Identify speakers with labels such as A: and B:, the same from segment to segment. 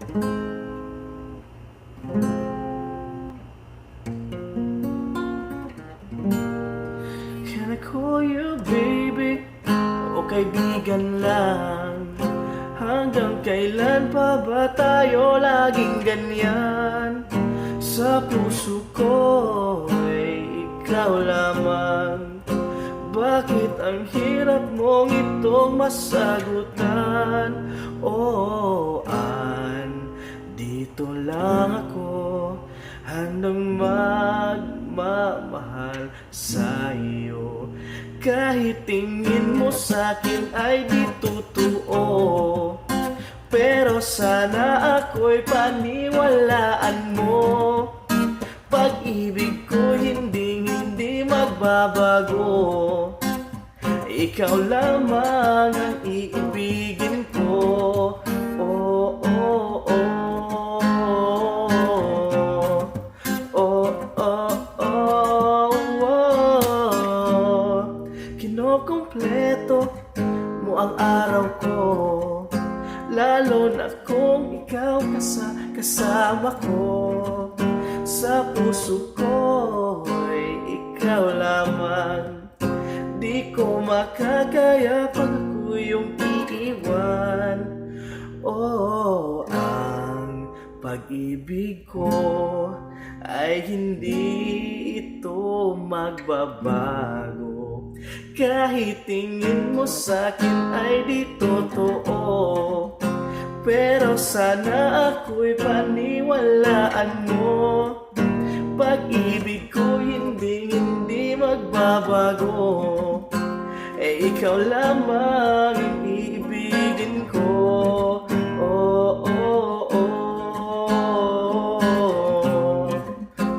A: Can I call you baby? O kaibigan lang? Hanggang kailan pa ba tayo laging ganyan? Sa puso ko ay ikaw lamang. Bakit ang hirap mong itong masagutan? Dito lang ako, handang magmamahal sa iyo. Kahit tingin mo sa'kin ay di totoo, pero sana ako'y paniwalaan mo. Pag-ibig ko hindi magbabago. Ikaw lamang ang iibigin ko. Oh, oh, oh. Oh, oh, oh, oh. Kinokompleto mo ang araw ko, lalo na kung ikaw kasama ko. Sa puso ko ay ikaw lamang. Di ko makakaya pag ako yung iiwan. Ang pag-ibig ko ay hindi ito magbabago. Kahit tingin mo sa'kin ay di totoo, pero sana ako'y paniwalaan mo. Pag-ibig ko hindi magbabago. Ikaw lamang ang iibigin ko. Oh, oh, oh.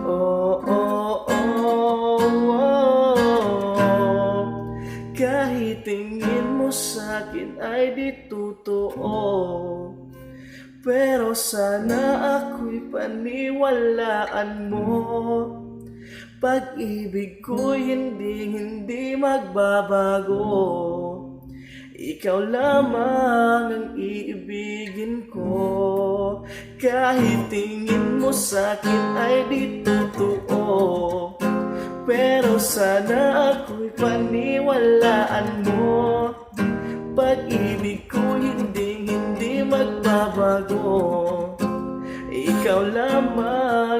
A: Oh, oh, oh, oh. Kahit tingin mo sa'kin ay di totoo, pero sana ako'y paniwalaan mo. Pag-ibig ko hindi magbabago. Ikaw lamang ang iibigin ko. Kahit tingin mo sa'kin ay di totoo, pero sana ako'y paniwalaan mo. Pag-ibig ko hindi magbabago. Ikaw lamang